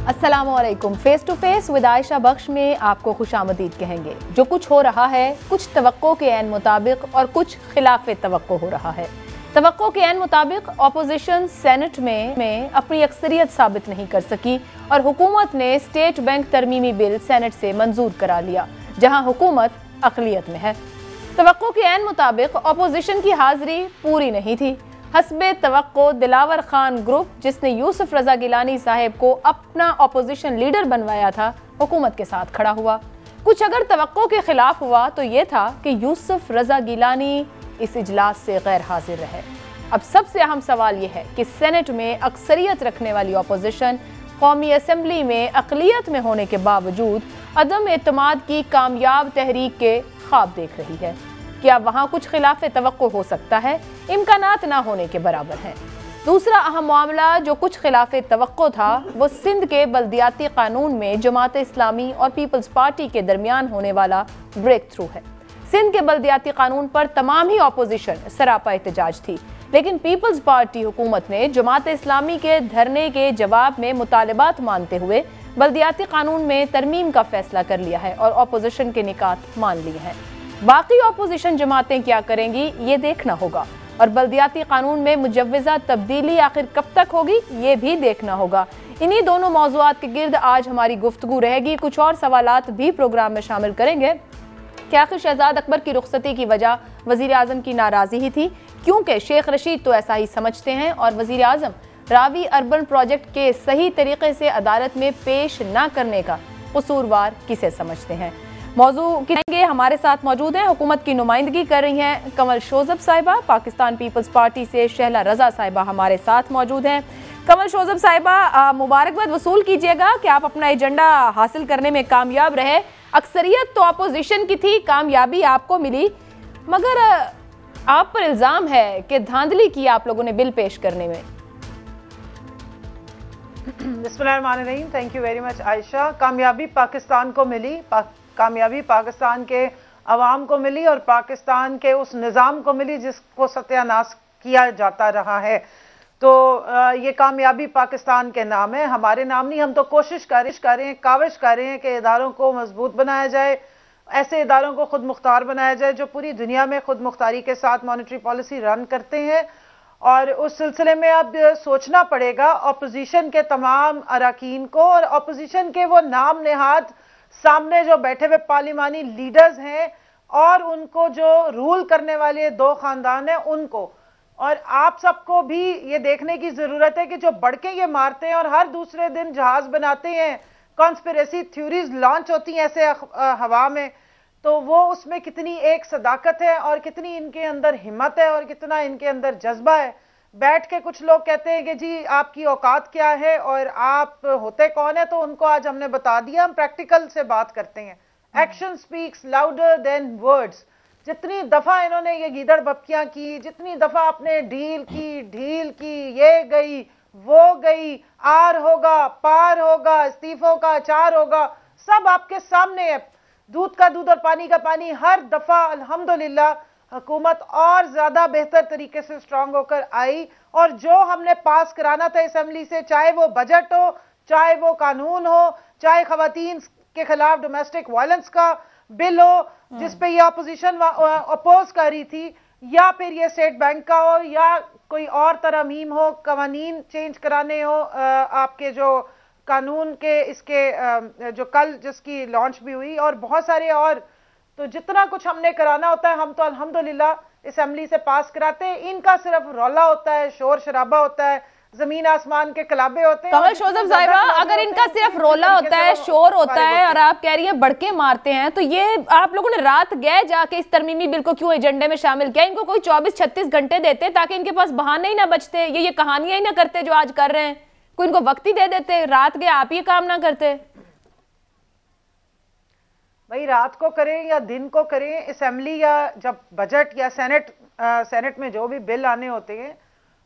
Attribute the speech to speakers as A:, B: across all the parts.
A: अस्सलामुअलैकुम। Face to face with Ayesha Bakhsh में आपको खुशामदीद कहेंगे। जो कुछ हो रहा है कुछ तवक्को के ऐन मुताबिक और कुछ खिलाफ तवक्को हो रहा है। तवक्को के ऐन मुताबिक अपोजिशन सेनेट में अपनी अक्सरियत साबित नहीं कर सकी और हुकूमत ने स्टेट बैंक तरमीमी बिल सेनेट से मंजूर करा लिया, जहां हुकूमत अक़लियत में है। तवक्को के ऐन मुताबिक अपोजिशन की हाजिरी पूरी नहीं थी। हस्बे तवक्को दिलावर खान ग्रुप, जिसने यूसुफ रजा गिलानी साहब को अपना अपोजिशन लीडर बनवाया था, हुकूमत के साथ खड़ा हुआ। कुछ अगर तवक्को के खिलाफ हुआ तो ये था कि यूसुफ रजा गिलानी इस इजलास से गैर हाजिर रहे। अब सबसे अहम सवाल यह है कि सेनेट में अक्सरियत रखने वाली अपोजिशन कौमी असम्बली में अक़लियत में होने के बावजूद अदम एतमाद की कामयाब तहरीक के ख्वाब देख रही है। क्या वहाँ कुछ खिलाफ तवक्को हो सकता है? इम्कानात ना होने के बराबर हैं। दूसरा अहम मामला जो कुछ खिलाफ तवक्को था वो सिंध के बल्दियाती कानून में जमात इस्लामी और पीपल्स पार्टी के दरमियान होने वाला ब्रेक थ्रू है। सिंध के बल्दियाती कानून पर तमाम ही अपोजिशन सरापा एहतजाज थी, लेकिन पीपल्स पार्टी हुकूमत ने जमात इस्लामी के धरने के जवाब में मुतालबात मानते हुए बल्दियाती कानून में तरमीम का फैसला कर लिया है और अपोजिशन के निकात मान लिए हैं। बाकी अपोजिशन जमातें क्या करेंगी ये देखना होगा और बल्दियाती कानून में मुजव्वज़ा तब्दीली आखिर कब तक होगी ये भी देखना होगा। इन्हीं दोनों मौज़ूआत के गिर्द आज हमारी गुफ्तगू रहेगी। कुछ और सवालात भी प्रोग्राम में शामिल करेंगे कि आखिर शहजाद अकबर की रुखसती की वजह वज़ीर आज़म की नाराज़ी ही थी, क्योंकि शेख रशीद तो ऐसा ही समझते हैं और वज़ीर आज़म रावी अर्बन प्रोजेक्ट के सही तरीके से अदालत में पेश न करने का कसूरवार किसे समझते हैं। मौजू करेंगे। हमारे साथ मौजूद हैं, हुकूमत की नुमाइंदगी कर रही हैं कमल शोजब साहिबा, पाकिस्तान पीपल्स पार्टी से शहला रजा साहिबा हमारे साथ मौजूद हैं। कमल शोजब साहिबा, मुबारकबाद वसूल कीजिएगा कि आप अपना एजेंडा हासिल करने में कामयाब रहे। अक्सरियत तो अपोजिशन की थी, कामयाबी आपको मिली, मगर आप पर इल्ज़ाम है कि धांधली की आप लोगों ने बिल पेश करने में।
B: बिस्मिल्लाहिर्रहमानिर्रहीम। Thank you very much Ayesha. कामयाबी पाकिस्तान को मिली, कामयाबी पाकिस्तान के अवाम को मिली और पाकिस्तान के उस निज़ाम को मिली जिसको सत्यानाश किया जाता रहा है। तो ये कामयाबी पाकिस्तान के नाम है, हमारे नाम नहीं। हम तो कोशिश कर रहे हैं, काविश कर रहे हैं कि इदारों को मजबूत बनाया जाए, ऐसे इदारों को खुद मुख्तार बनाया जाए जो पूरी दुनिया में खुद मुख्तारी के साथ मॉनेटरी पॉलिसी रन करते हैं। और उस सिलसिले में अब सोचना पड़ेगा अपोजिशन के तमाम अरकान को और अपोजिशन के वो नाम नेहाद सामने जो बैठे हुए पार्लिमानी लीडर्स हैं और उनको जो रूल करने वाले दो खानदान हैं उनको, और आप सबको भी ये देखने की जरूरत है कि जो बढ़के ये मारते हैं और हर दूसरे दिन जहाज बनाते हैं, कॉन्स्पिरेसी थ्योरीज लॉन्च होती हैं ऐसे हवा में, तो वो उसमें कितनी एक सदाकत है और कितनी इनके अंदर हिम्मत है और कितना इनके अंदर जज्बा है। बैठ के कुछ लोग कहते हैं कि जी आपकी औकात क्या है और आप होते कौन है, तो उनको आज हमने बता दिया। हम प्रैक्टिकल से बात करते हैं। Action speaks louder than words. जितनी दफा इन्होंने ये गीदड़ बपकियां की, जितनी दफा आपने ढील की, ये गई वो गई, आर होगा पार होगा, इस्तीफों का अचार होगा, सब आपके सामने है। दूध का दूध और पानी का पानी। हर दफा अल्हम्दुलिल्लाह हुकूमत और ज्यादा बेहतर तरीके से स्ट्रांग होकर आई और जो हमने पास कराना था असेंबली से, चाहे वो बजट हो, चाहे वो कानून हो, चाहे खवातीन के खिलाफ डोमेस्टिक वायलेंस का बिल हो जिसपे ये अपोजिशन अपोज कर रही थी, या फिर ये स्टेट बैंक का हो, या कोई और तरमीम हो, कवानीन चेंज कराने हो, आपके जो कानून के इसके जो कल जिसकी लॉन्च भी हुई और बहुत सारे और, तो जितना कुछ हमने कराना होता है हम तो अल्हम्दुलिल्लाह असेंबली से पास कराते हैं। इनका सिर्फ रौला होता है, शोर शराबा होता है, जमीन आसमान के कलाबे होते हैं।
A: कमल शोजब साहिबा, अगर इनका सिर्फ रोला होता है, शोर होता है और आप कह रही हैं बढ़के मारते हैं, तो ये आप लोगों ने रात गए जाके इस तरमीमी बिल को क्यों एजेंडे में शामिल किया? इनको कोई 24-36 घंटे देते ताकि इनके पास बहाने ही ना बचते, ये कहानियां ही ना करते जो आज कर रहे हैं। कोई इनको वक्त ही दे देते, रात गए आप ये काम ना करते।
B: भाई रात को करें या दिन को करें, असेंबली या जब बजट या सेनेट में जो भी बिल आने होते हैं,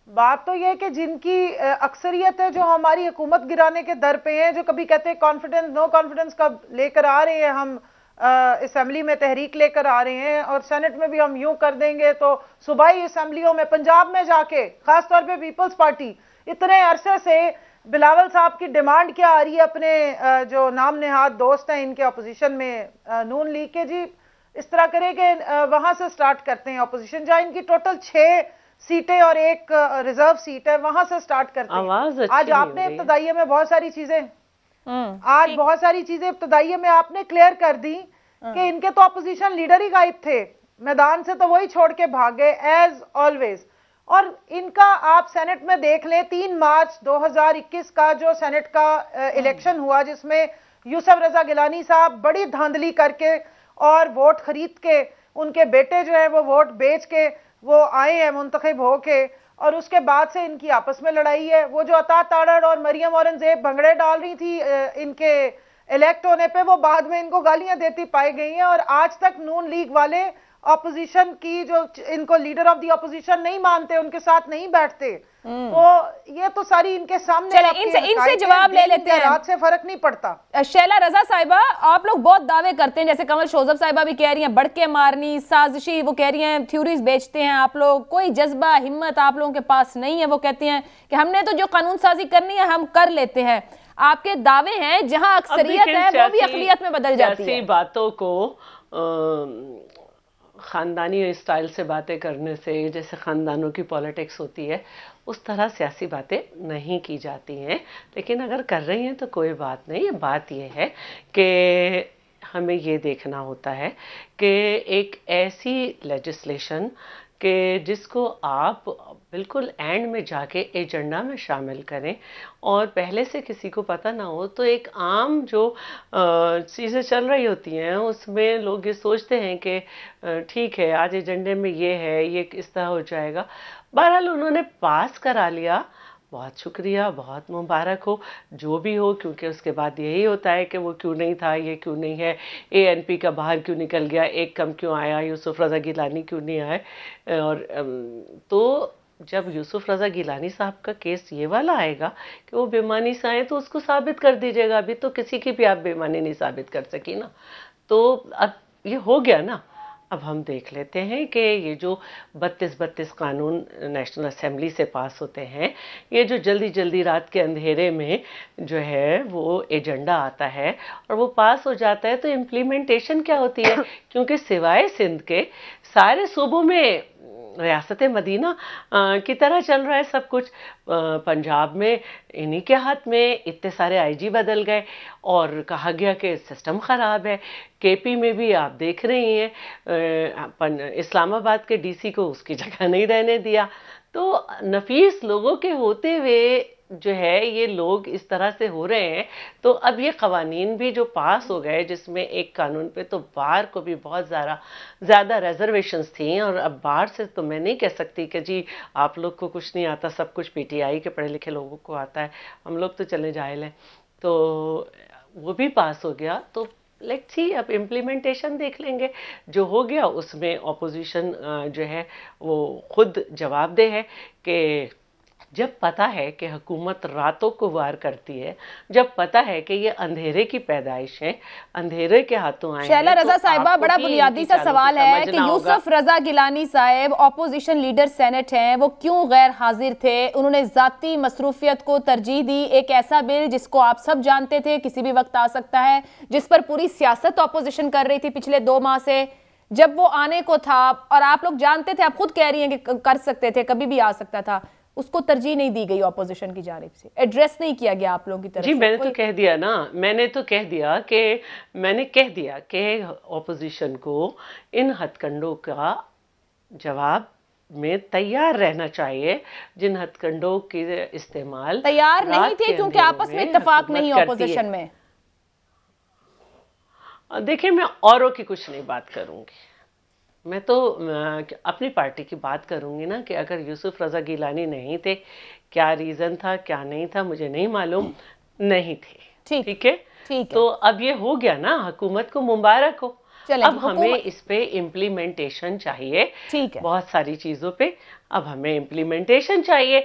B: बात तो यह है कि जिनकी अक्सरियत है जो हमारी हुकूमत गिराने के दर पे हैं, जो कभी कहते हैं कॉन्फिडेंस नो कॉन्फिडेंस का लेकर आ रहे हैं, हम असेंबली में तहरीक लेकर आ रहे हैं और सेनेट में भी हम यूं कर देंगे, तो सूबाई असेंबलियों में पंजाब में जाके खासतौर पे पीपल्स पार्टी इतने अरसे से बिलावल साहब की डिमांड क्या आ रही है अपने जो नाम नेहाद दोस्त हैं इनके अपोजिशन में नून लीग के? जी इस तरह करें कि वहां से स्टार्ट करते हैं अपोजिशन, जहां इनकी टोटल 6 सीटें और एक रिजर्व सीट है, वहां से स्टार्ट करते हैं। आज आपने इब्तदाइये में बहुत सारी चीजें इब्तदाइये में आपने क्लियर कर दी कि इनके तो अपोजिशन लीडर ही गायब थे मैदान से, तो वही छोड़ के भाग गए एज ऑलवेज। और इनका आप सेनेट में देख लें, 3 मार्च 2021 का जो सेनेट का इलेक्शन हुआ, जिसमें यूसुफ रजा गिलानी साहब बड़ी धांधली करके और वोट खरीद के, उनके बेटे जो है वो वोट बेच के वो आए हैं मुंतखब होके, और उसके बाद से इनकी आपस में लड़ाई है। वो जो अता ताड़ड़ और मरियम औरंगजेब भंगड़े डाल रही थी इनके इलेक्ट होने पे, वो बाद में इनको गालियां देती पाई गई हैं। और आज तक नून लीग वाले ऑपोजिशन की जो इनको लीडर ऑफ द ऑपोजिशन नहीं मानते, उनके साथ नहीं बैठते। तो ये तो सारी इनके सामने
A: इनसे जवाब ले लेते हैं,
B: रात से फर्क नहीं पड़ता।
A: शैला रजा साहिबा, आप लोग बहुत दावे करते हैं, जैसे कमल शोजब साहिबा भी कह रही हैं बढ़ के मारनी साजिशी, वो कह रही हैं थ्योरीज बेचते हैं आप लोग, कोई जज्बा हिम्मत आप लोगों के पास नहीं है। वो कहती हैं कि हमने तो जो कानून साजी करनी है हम कर लेते हैं। आपके दावे हैं जहां अक्सरियत है वो भी अकलियत में बदल जाती है।
C: बातों को खानदानी स्टाइल से बातें करने से, जैसे खानदानों की पॉलिटिक्स होती है, उस तरह सियासी बातें नहीं की जाती हैं। लेकिन अगर कर रही हैं तो कोई बात नहीं। बात यह है कि हमें ये देखना होता है कि एक ऐसी लेजिस्लेशन कि जिसको आप बिल्कुल एंड में जाके एजेंडा में शामिल करें और पहले से किसी को पता ना हो, तो एक आम जो चीज़ें चल रही होती हैं उसमें लोग ये सोचते हैं कि ठीक है आज एजेंडे में ये है, ये इस तरह हो जाएगा। बहरहाल उन्होंने पास करा लिया, बहुत शुक्रिया, बहुत मुबारक हो जो भी हो, क्योंकि उसके बाद यही होता है कि वो क्यों नहीं था, ये क्यों नहीं है, ANP का बाहर क्यों निकल गया, एक कम क्यों आया, यूसुफ रजा गिलानी क्यों नहीं आए। और तो जब यूसुफ रजा गिलानी साहब का केस ये वाला आएगा कि वो बेईमानी से आए तो उसको साबित कर दीजिएगा। अभी तो किसी की भी आप बेईमानी नहीं साबित कर सकी ना, तो अब ये हो गया ना। अब हम देख लेते हैं कि ये जो 32 कानून नेशनल असेंबली से पास होते हैं, ये जो जल्दी जल्दी रात के अंधेरे में जो है वो एजेंडा आता है और वो पास हो जाता है, तो इम्प्लीमेंटेशन क्या होती है? क्योंकि सिवाय सिंध के सारे सूबों में रियासत मदीना की तरह चल रहा है सब कुछ। पंजाब में इन्हीं के हाथ में इतने सारे IG बदल गए और कहा गया कि सिस्टम ख़राब है। KP में भी आप देख रही हैं इस्लामाबाद के DC को उसकी जगह नहीं रहने दिया। तो नफीस लोगों के होते हुए जो है ये लोग इस तरह से हो रहे हैं। तो अब ये कवानीन भी जो पास हो गए, जिसमें एक कानून पे तो बार को भी बहुत ज़्यादा रिजर्वेशंस थी, और अब बार से तो मैं नहीं कह सकती कि जी आप लोग को कुछ नहीं आता, सब कुछ PTI के पढ़े लिखे लोगों को आता है, हम लोग तो चले जाहिल हैं। तो वो भी पास हो गया। तो लेट्स सी, अब इम्प्लीमेंटेशन देख लेंगे। जो हो गया उसमें ऑपोजिशन जो है वो खुद जवाबदेह है कि जब पता है कि हुकूमत रातों को वार करती है, जब पता है कि ये अंधेरे की पैदाइश है, अंधेरे के हाथों आए।
A: शैला रजा साहिबा, बड़ा बुनियादी सा सवाल है कि यूसुफ रजा गिलानी साहब ऑपोजिशन लीडर सेनेट हैं, वो क्यों गैर हाजिर थे? उन्होंने जाती मसरूफियत को तरजीह दी। एक ऐसा बिल जिसको आप सब जानते थे किसी भी वक्त आ सकता है, जिस पर पूरी सियासत ऑपोजिशन कर रही थी पिछले 2 माह से, जब वो आने को था और आप लोग जानते थे, आप खुद कह रही हैं कि कर सकते थे, कभी भी आ सकता था, उसको तरजीह नहीं दी गई ऑपोजिशन की जानिब से, एड्रेस नहीं किया गया आप लोगों की तरफ
C: जी।
A: से।
C: मैंने तो कह दिया ना, मैंने कह दिया कि ऑपोजिशन को इन हथकंडों का जवाब में तैयार रहना चाहिए, जिन हथकंडों के इस्तेमाल
A: तैयार नहीं थे क्योंकि आपस में इत्तेफाक नहीं ऑपोजिशन में।
C: देखिए, मैं औरों की कुछ नहीं बात करूंगी, मैं तो अपनी पार्टी की बात करूंगी ना कि अगर यूसुफ रजा गिलानी नहीं थे, क्या रीजन था क्या नहीं था मुझे नहीं मालूम, नहीं थे, ठीक है। तो अब ये हो गया ना, हुकूमत को मुबारक हो। अब हमें इस पे इम्प्लीमेंटेशन चाहिए, बहुत सारी चीजों पे अब हमें इम्प्लीमेंटेशन चाहिए।